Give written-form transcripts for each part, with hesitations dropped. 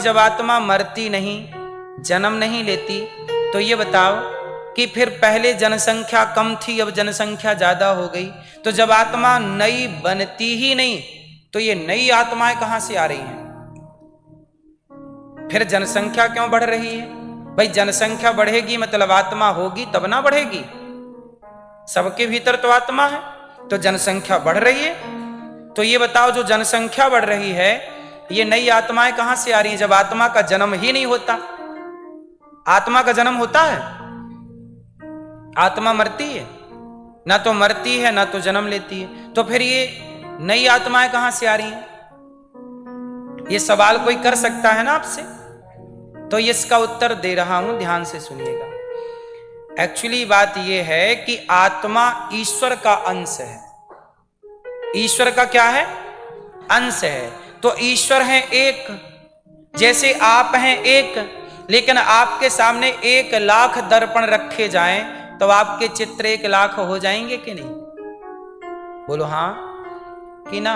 जब आत्मा मरती नहीं, जन्म नहीं लेती, तो ये बताओ कि फिर पहले जनसंख्या कम थी, अब जनसंख्या ज्यादा हो गई, तो जब आत्मा नई बनती ही नहीं, तो ये नई आत्माएं कहां से आ रही हैं? फिर जनसंख्या क्यों बढ़ रही है? भाई जनसंख्या बढ़ेगी मतलब आत्मा होगी तब ना बढ़ेगी। सबके भीतर तो आत्मा है, तो जनसंख्या बढ़ रही है। तो ये बताओ, जो जनसंख्या बढ़ रही है, ये नई आत्माएं कहां से आ रही हैं जब आत्मा का जन्म ही नहीं होता? आत्मा का जन्म होता है? आत्मा मरती है? ना तो मरती है ना तो जन्म लेती है, तो फिर ये नई आत्माएं कहां से आ रही हैं? ये सवाल कोई कर सकता है ना आपसे? तो इसका उत्तर दे रहा हूं, ध्यान से सुनिएगा। एक्चुअली बात यह है कि आत्मा ईश्वर का अंश है। ईश्वर का क्या है? अंश है। तो ईश्वर है एक, जैसे आप हैं एक, लेकिन आपके सामने 1,00,000 दर्पण रखे जाएं तो आपके चित्र 1,00,000 हो जाएंगे कि नहीं? बोलो हां कि ना?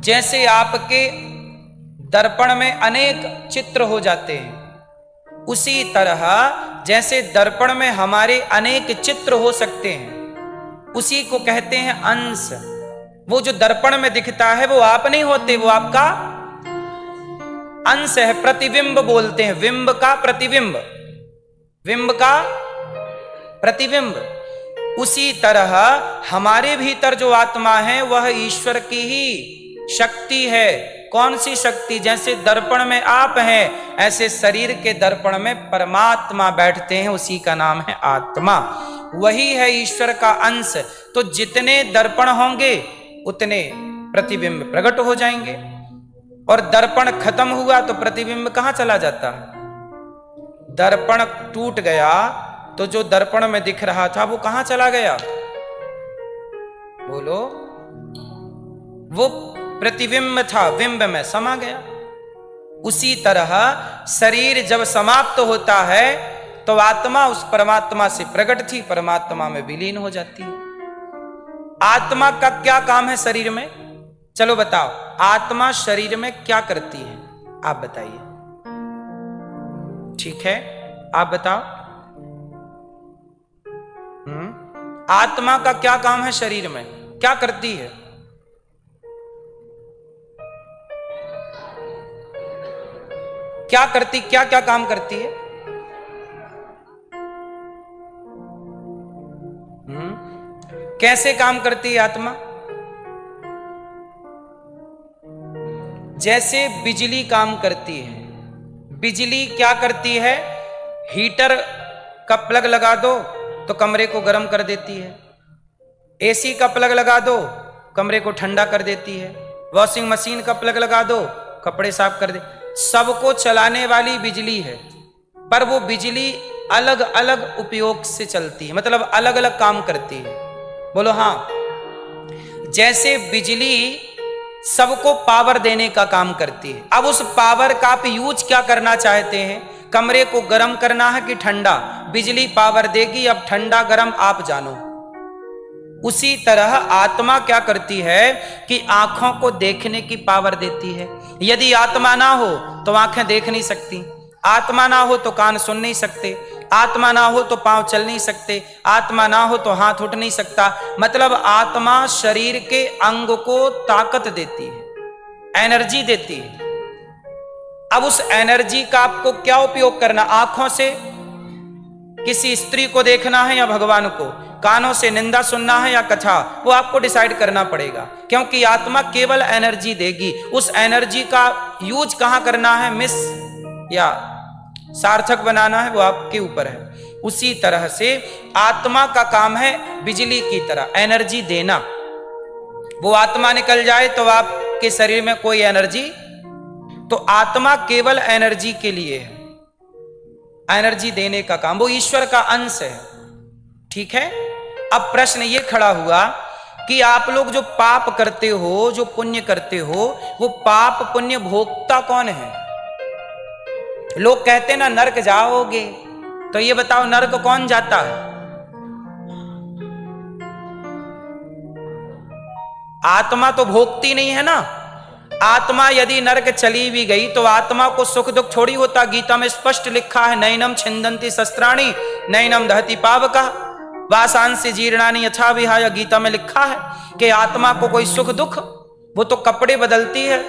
जैसे आपके दर्पण में अनेक चित्र हो जाते हैं, उसी तरह जैसे दर्पण में हमारे अनेक चित्र हो सकते हैं, उसी को कहते हैं अंश। वो जो दर्पण में दिखता है वो आप नहीं होते, वो आपका अंश है। प्रतिबिंब बोलते हैं, बिंब का प्रतिबिंब, बिंब का प्रतिबिंब। उसी तरह हमारे भीतर जो आत्मा है वह ईश्वर की ही शक्ति है। कौन सी शक्ति? जैसे दर्पण में आप हैं, ऐसे शरीर के दर्पण में परमात्मा बैठते हैं, उसी का नाम है आत्मा। वही है ईश्वर का अंश। तो जितने दर्पण होंगे उतने प्रतिबिंब प्रकट हो जाएंगे, और दर्पण खत्म हुआ तो प्रतिबिंब कहां चला जाता है? दर्पण टूट गया तो जो दर्पण में दिख रहा था वो कहां चला गया? बोलो। वो प्रतिबिंब था, बिंब में समा गया। उसी तरह शरीर जब समाप्त होता है तो आत्मा उस परमात्मा से प्रकट थी, परमात्मा में विलीन हो जाती है। आत्मा का क्या काम है शरीर में? चलो बताओ, आत्मा शरीर में क्या करती है? आप बताइए। ठीक है, आप बताओ। आत्मा का क्या काम है शरीर में? क्या करती है? क्या करती, क्या क्या काम करती है? कैसे काम करती है आत्मा? जैसे बिजली काम करती है। बिजली क्या करती है? हीटर का प्लग लगा दो तो कमरे को गर्म कर देती है, एसी का प्लग लगा दो कमरे को ठंडा कर देती है, वॉशिंग मशीन का प्लग लगा दो कपड़े साफ कर दे। सबको चलाने वाली बिजली है, पर वो बिजली अलग अलग उपयोग से चलती है, मतलब अलग अलग काम करती है। बोलो हाँ। जैसे बिजली सबको पावर देने का काम करती है, अब उस पावर का आप यूज क्या करना चाहते हैं? कमरे को गर्म करना है कि ठंडा? बिजली पावर देगी, अब ठंडा गर्म आप जानो। उसी तरह आत्मा क्या करती है कि आंखों को देखने की पावर देती है। यदि आत्मा ना हो तो आंखें देख नहीं सकती, आत्मा ना हो तो कान सुन नहीं सकते, आत्मा ना हो तो पांव चल नहीं सकते, आत्मा ना हो तो हाथ उठ नहीं सकता। मतलब आत्मा शरीर के अंग को ताकत देती है, एनर्जी देती है। अब उस एनर्जी का आपको क्या उपयोग करना? आंखों से किसी स्त्री को देखना है या भगवान को? कानों से निंदा सुनना है या कथा? वो आपको डिसाइड करना पड़ेगा, क्योंकि आत्मा केवल एनर्जी देगी। उस एनर्जी का यूज कहां करना है, मिस या सार्थक बनाना है, वो आपके ऊपर है। उसी तरह से आत्मा का काम है बिजली की तरह एनर्जी देना। वो आत्मा निकल जाए तो आपके शरीर में कोई एनर्जी, तो आत्मा केवल एनर्जी के लिए है, एनर्जी देने का काम। वो ईश्वर का अंश है। ठीक है। अब प्रश्न ये खड़ा हुआ कि आप लोग जो पाप करते हो, जो पुण्य करते हो, वो पाप पुण्य भोगता कौन है? लोग कहते ना नरक जाओगे, तो ये बताओ नरक कौन जाता है? आत्मा तो भोगती नहीं है ना, आत्मा यदि नरक चली भी गई तो आत्मा को सुख दुख थोड़ी होता। गीता में स्पष्ट लिखा है, नैनम छिंदंती शस्त्राणी नैनम दहति पावका वासांसि जीर्णानि यथा विहाय। गीता में लिखा है कि आत्मा को कोई सुख दुख, वो तो कपड़े बदलती है।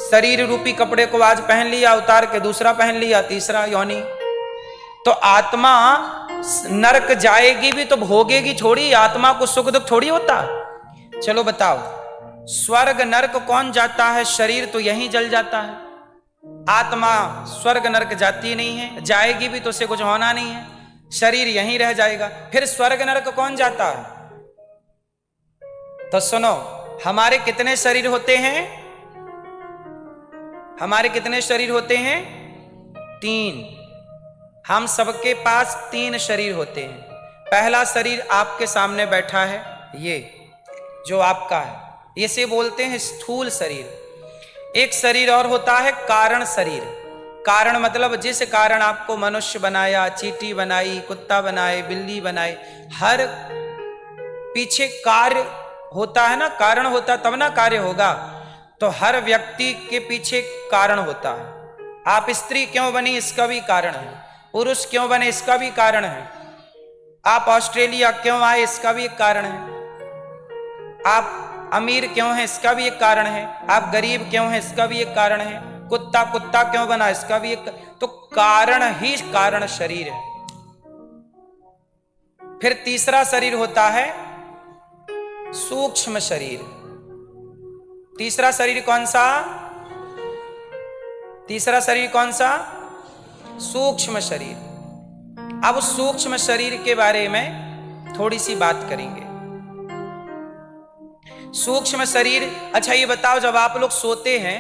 शरीर रूपी कपड़े को आज पहन लिया, उतार के दूसरा पहन लिया, तीसरा योनि। तो आत्मा नरक जाएगी भी तो भोगेगी थोड़ी, आत्मा को सुख दुख थोड़ी होता। चलो बताओ, स्वर्ग नरक कौन जाता है? शरीर तो यहीं जल जाता है। आत्मा स्वर्ग नरक जाती नहीं है, जाएगी भी तो उसे कुछ होना नहीं है, शरीर यहीं रह जाएगा। फिर स्वर्ग नरक कौन जाता है? तो सुनो, हमारे कितने शरीर होते हैं? हमारे कितने शरीर होते हैं? 3। हम सबके पास 3 शरीर होते हैं। पहला शरीर आपके सामने बैठा है, ये जो आपका है, इसे बोलते हैं स्थूल शरीर। एक शरीर और होता है कारण शरीर। कारण मतलब जिस कारण आपको मनुष्य बनाया, चींटी बनाई, कुत्ता बनाए, बिल्ली बनाए, हर पीछे कार्य होता है ना, कारण होता तब ना कार्य होगा। तो हर व्यक्ति के पीछे कारण होता है। आप स्त्री क्यों बनी, इसका भी कारण है। पुरुष क्यों बने, इसका भी कारण है। आप ऑस्ट्रेलिया क्यों आए, इसका भी एक कारण है। आप अमीर क्यों है, इसका भी एक कारण है। आप गरीब क्यों है, इसका भी एक कारण है। कुत्ता कुत्ता क्यों बना, इसका भी एक। तो कारण ही कारण शरीर है। फिर तीसरा शरीर होता है सूक्ष्म शरीर। तीसरा शरीर कौन सा? तीसरा शरीर कौन सा? सूक्ष्म शरीर। अब सूक्ष्म शरीर के बारे में थोड़ी सी बात करेंगे। सूक्ष्म शरीर, अच्छा ये बताओ, जब आप लोग सोते हैं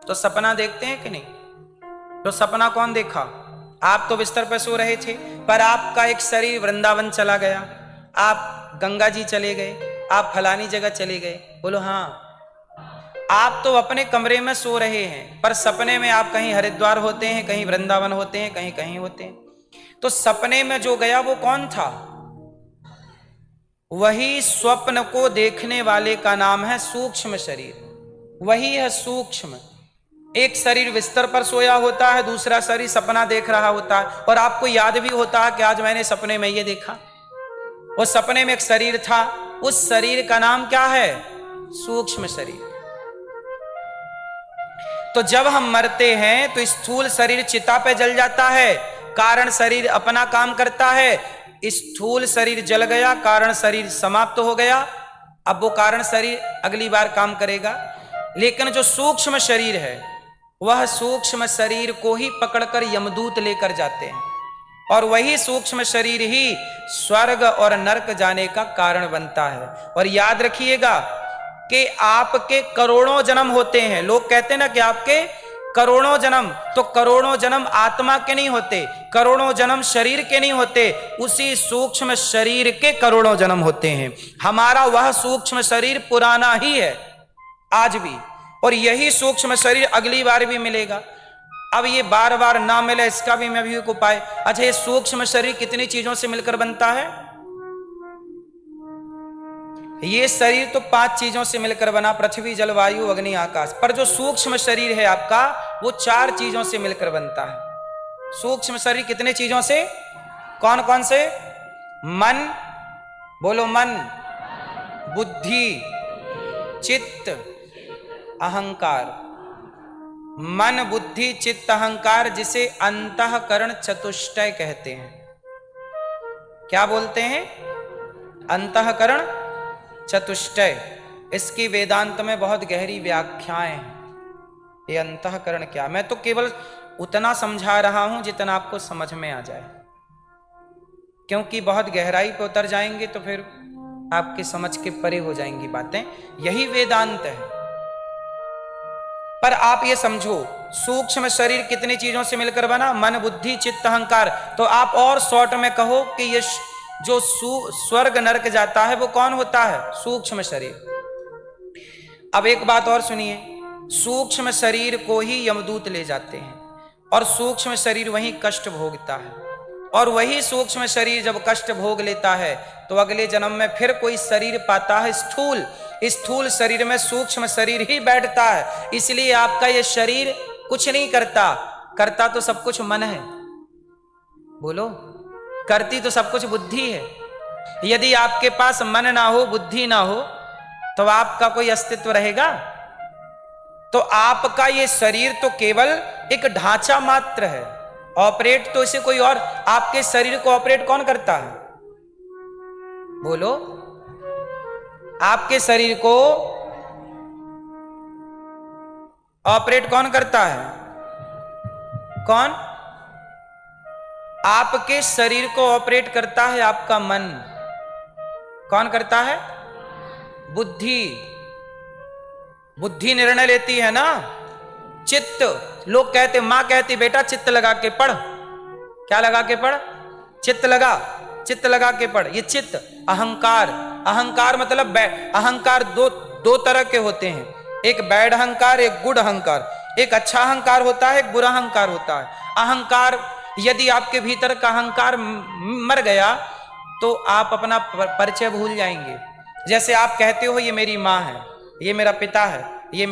तो सपना देखते हैं कि नहीं? तो सपना कौन देखा? आप तो बिस्तर पर सो रहे थे, पर आपका एक शरीर वृंदावन चला गया, आप गंगा जी चले गए, आप फलानी जगह चले गए। बोलो हाँ। आप तो अपने कमरे में सो रहे हैं, पर सपने में आप कहीं हरिद्वार होते हैं, कहीं वृंदावन होते हैं, कहीं कहीं होते हैं। तो सपने में जो गया वो कौन था? वही स्वप्न को देखने वाले का नाम है सूक्ष्म शरीर। वही है सूक्ष्म। एक शरीर बिस्तर पर सोया होता है, दूसरा शरीर सपना देख रहा होता है, और आपको याद भी होता है कि आज मैंने सपने में ये देखा। उस सपने में एक शरीर था, उस शरीर का नाम क्या है? सूक्ष्म शरीर। तो जब हम मरते हैं तो स्थूल शरीर चिता पे जल जाता है, कारण शरीर अपना काम करता है। स्थूल शरीर जल गया, कारण शरीर समाप्त हो गया। अब वो कारण शरीर अगली बार काम करेगा। लेकिन जो सूक्ष्म शरीर है, वह सूक्ष्म शरीर को ही पकड़कर यमदूत लेकर जाते हैं, और वही सूक्ष्म शरीर ही स्वर्ग और नरक जाने का कारण बनता है। और याद रखिएगा कि आपके करोड़ों जन्म होते हैं। लोग कहते हैं ना कि आपके करोड़ों जन्म, तो करोड़ों जन्म आत्मा के नहीं होते, करोड़ों जन्म शरीर के नहीं होते, उसी सूक्ष्म शरीर के करोड़ों जन्म होते हैं। हमारा वह सूक्ष्म शरीर पुराना ही है आज भी, और यही सूक्ष्म शरीर अगली बार भी मिलेगा। अब ये बार बार ना मिले, इसका भी मैं भी एक उपाय। अच्छा, ये सूक्ष्म शरीर कितनी चीजों से मिलकर बनता है? ये शरीर तो 5 चीजों से मिलकर बना, पृथ्वी जल वायु अग्नि आकाश। पर जो सूक्ष्म शरीर है आपका, वो 4 चीजों से मिलकर बनता है। सूक्ष्म शरीर कितने चीजों से? कौन कौन से? मन, बोलो मन, बुद्धि, चित्त, अहंकार। मन, बुद्धि, चित्त, अहंकार, जिसे अंतःकरण चतुष्टय कहते हैं। क्या बोलते हैं? अंतःकरण चतुष्टय। इसकी वेदांत में बहुत गहरी व्याख्याएं हैं। ये अंतःकरण क्या, मैं तो केवल उतना समझा रहा हूं जितना आपको समझ में आ जाए, क्योंकि बहुत गहराई पर उतर जाएंगे तो फिर आपकी समझ के परे हो जाएंगी बातें। यही वेदांत है। पर आप ये समझो, सूक्ष्म शरीर कितनी चीजों से मिलकर बना? मन, बुद्धि, चित्त, अहंकार। तो आप और शॉर्ट में कहो कि ये जो स्वर्ग नरक जाता है वो कौन होता है? सूक्ष्म शरीर। अब एक बात और सुनिए, सूक्ष्म शरीर को ही यमदूत ले जाते हैं, और सूक्ष्म शरीर वही कष्ट भोगता है, और वही सूक्ष्म शरीर जब कष्ट भोग लेता है तो अगले जन्म में फिर कोई शरीर पाता है स्थूल, स्थूल शरीर में सूक्ष्म शरीर ही बैठता है। इसलिए आपका ये शरीर कुछ नहीं करता, करता तो सब कुछ मन है। बोलो, करती तो सब कुछ बुद्धि है। यदि आपके पास मन ना हो, बुद्धि ना हो, तो आपका कोई अस्तित्व रहेगा? तो आपका ये शरीर तो केवल एक ढांचा मात्र है, ऑपरेट तो इसे कोई और। आपके शरीर को ऑपरेट कौन करता है? बोलो, आपके शरीर को ऑपरेट कौन करता है? कौन? आपके शरीर को ऑपरेट करता है आपका मन। कौन करता है? बुद्धि। बुद्धि निर्णय लेती है ना। चित्त, लोग कहते, मां कहती बेटा चित्त लगा के पढ़। क्या लगा के पढ़? चित्त लगा, चित्त लगा के पढ़। ये चित्त, अहंकार। अहंकार मतलब अहंकार दो तरह के होते हैं, एक बैड अहंकार, एक गुड अहंकार। एक अच्छा अहंकार होता है, एक बुरा अहंकार होता है। अहंकार, यदि आपके भीतर का अहंकार मर गया तो आप अपना परिचय भूल जाएंगे। जैसे आप कहते हो ये मेरी माँ है, ये मेरा पिता है, ये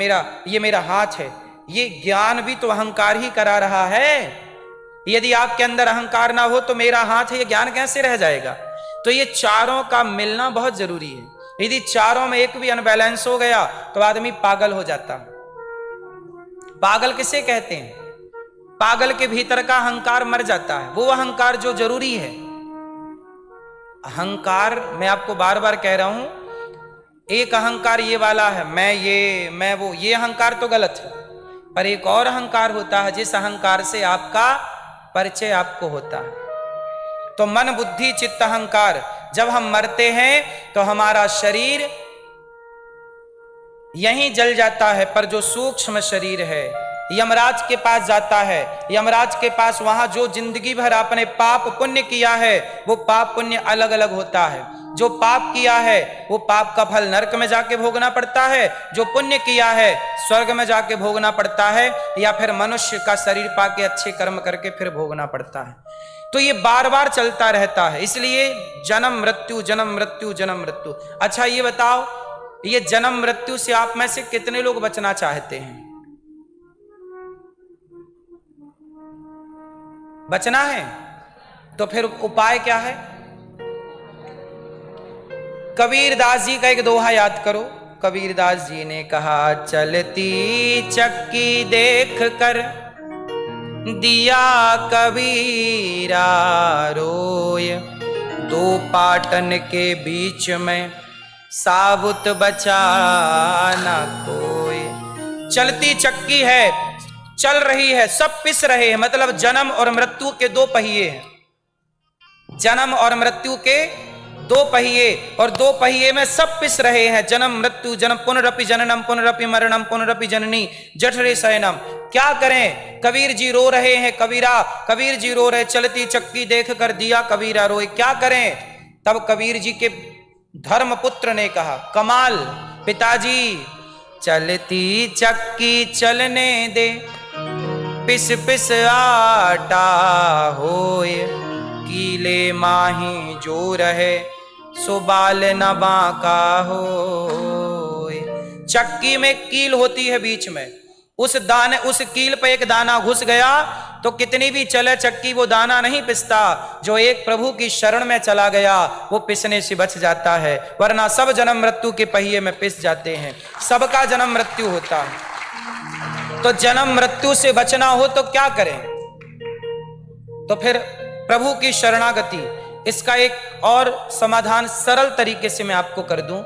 मेरा हाथ है, ये ज्ञान भी तो अहंकार ही करा रहा है। यदि आपके अंदर अहंकार ना हो तो मेरा हाथ है, ये ज्ञान कैसे रह जाएगा? तो ये चारों का मिलना बहुत जरूरी है। यदि चारों में एक भी अनबैलेंस हो गया तो आदमी पागल हो जाता। पागल किसे कहते हैं? पागल के भीतर का अहंकार मर जाता है, वो अहंकार जो जरूरी है। अहंकार, मैं आपको बार बार कह रहा हूं, एक अहंकार ये वाला है, मैं वो, ये अहंकार तो गलत है। पर एक और अहंकार होता है जिस अहंकार से आपका परिचय आपको होता है। तो मन, बुद्धि, चित्त, अहंकार, जब हम मरते हैं तो हमारा शरीर यहीं जल जाता है, पर जो सूक्ष्म शरीर है यमराज के पास जाता है। यमराज के पास वहां जो जिंदगी भर आपने पाप पुण्य किया है वो पाप पुण्य अलग अलग होता है। जो पाप किया है वो पाप का फल नरक में जाके भोगना पड़ता है, जो पुण्य किया है स्वर्ग में जाके भोगना पड़ता है, या फिर मनुष्य का शरीर पाके अच्छे कर्म करके फिर भोगना पड़ता है। तो ये बार बार चलता रहता है, इसलिए जन्म मृत्यु, जन्म मृत्यु, जन्म मृत्यु। अच्छा ये बताओ, ये जन्म मृत्यु से आप में से कितने लोग बचना चाहते हैं? बचना है तो फिर उपाय क्या है? कबीरदास जी का एक दोहा याद करो। कबीरदास जी ने कहा, चलती चक्की देख कर दिया कबीरा रोय, दो पाटन के बीच में साबुत बचा ना कोई। चलती चक्की है, चल रही है, सब पिस रहे हैं, मतलब जन्म और मृत्यु के दो पहिए हैं। जन्म और मृत्यु के दो पहिए, और दो पहिए में सब पिस रहे हैं। जन्म मृत्यु, जन्म पुनरपि जननम पुनरपि मरणम पुनरपि जननी जठरे शयनम। क्या करें? कबीर जी रो रहे हैं। कबीर जी रो रहे, चलती चक्की देख कर दिया कबीरा रोए। क्या करें? तब कबीर जी के धर्मपुत्र ने कहा, कमाल पिताजी, चलती चक्की चलने दे, पिस पिस आटा होए, कीले माही जो रहे सो बाल न बांका होए। चक्की में कील होती है बीच में, उस कील पे एक दाना घुस गया तो कितनी भी चले चक्की वो दाना नहीं पिसता। जो एक प्रभु की शरण में चला गया वो पिसने से बच जाता है, वरना सब जन्म मृत्यु के पहिए में पिस जाते हैं। सबका जन्म मृत्यु होता है। तो जन्म मृत्यु से बचना हो तो क्या करें? तो फिर प्रभु की शरणागति। इसका एक और समाधान सरल तरीके से मैं आपको कर दूं।